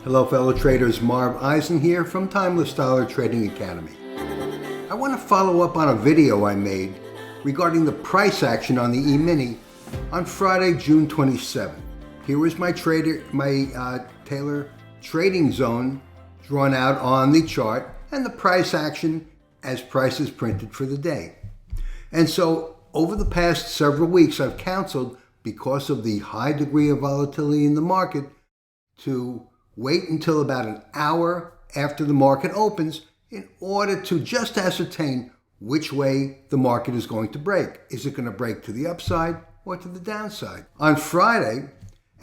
Hello fellow traders, Marv Eisen here from Timeless Dollar Trading Academy. I want to follow up on a video I made regarding the price action on the E-mini on Friday, June 27th. Here is my Taylor trading zone drawn out on the chart and the price action as prices printed for the day. And so over the past several weeks I've counseled, because of the high degree of volatility in the market, to wait until about an hour after the market opens in order to just ascertain which way the market is going to break. Is it going to break to the upside or to the downside? On Friday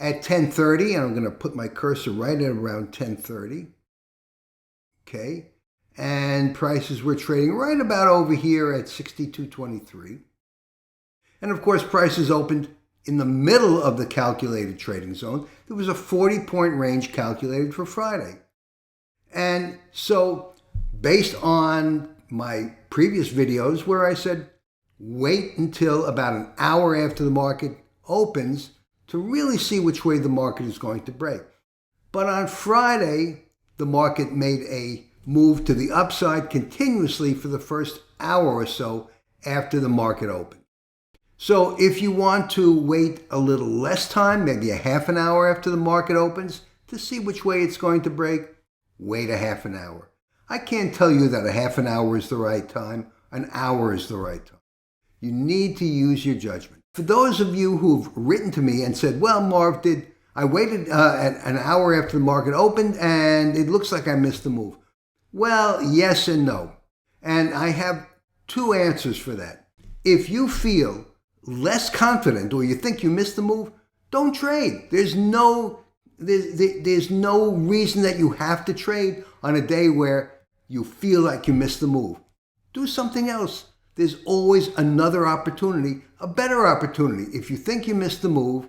at 10:30, and I'm going to put my cursor right at around 10:30, okay, and prices were trading right about over here at 62.23. And of course, prices opened in the middle of the calculated trading zone. There was a 40-point range calculated for Friday. And so based on my previous videos where I said, wait until about an hour after the market opens to really see which way the market is going to break. But on Friday, the market made a move to the upside continuously for the first hour or so after the market opened. So if you want to wait a little less time, maybe a half an hour after the market opens, to see which way it's going to break, wait a half an hour. I can't tell you that a half an hour is the right time, an hour is the right time. You need to use your judgment. For those of you who've written to me and said, well, Marv, I waited an hour after the market opened and it looks like I missed the move. Well, yes and no. And I have two answers for that. If you feel less confident or you think you missed the move, don't trade. There's no reason that you have to trade on a day where you feel like you missed the move. Do something else. There's always another opportunity, a better opportunity. If you think you missed the move,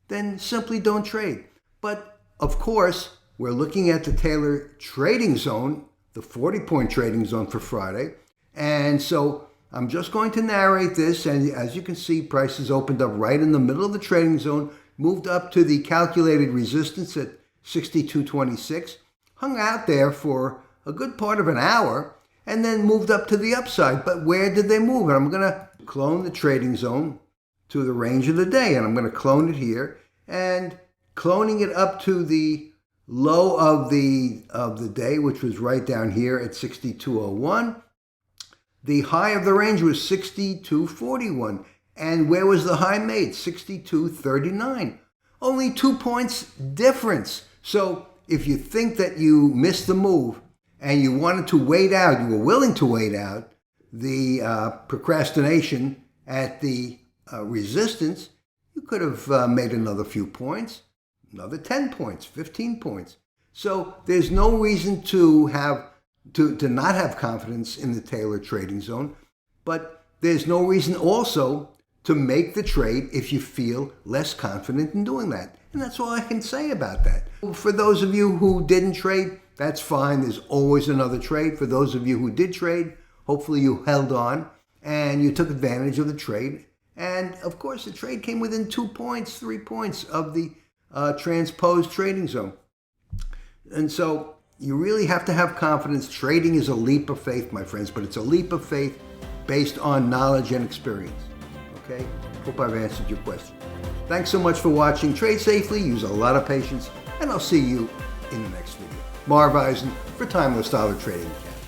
then simply don't trade. But of course, we're looking at the Taylor trading zone, the 40-point trading zone for Friday. And so I'm just going to narrate this, and as you can see, prices opened up right in the middle of the trading zone, moved up to the calculated resistance at 62.26, hung out there for a good part of an hour, and then moved up to the upside. But where did they move? And I'm going to clone the trading zone to the range of the day, and I'm going to clone it here, and cloning it up to the low of the day, which was right down here at 62.01. The high of the range was 62.41. And where was the high made? 62.39. Only 2 points difference. So if you think that you missed the move and you wanted to wait out, you were willing to wait out the procrastination at the resistance, you could have made another few points, another 10 points, 15 points. So there's no reason to not have confidence in the Taylor trading zone, but there's no reason also to make the trade if you feel less confident in doing that. And that's all I can say about that. For those of you who didn't trade, that's fine. There's always another trade. For those of you who did trade, hopefully you held on and you took advantage of the trade. And of course, the trade came within 2 points, 3 points of the transposed trading zone. And so you really have to have confidence. Trading is a leap of faith, my friends, but it's a leap of faith based on knowledge and experience. Okay? Hope I've answered your question. Thanks so much for watching. Trade safely, use a lot of patience, and I'll see you in the next video. Marv Eisen for Timeless Dollar Trading Academy.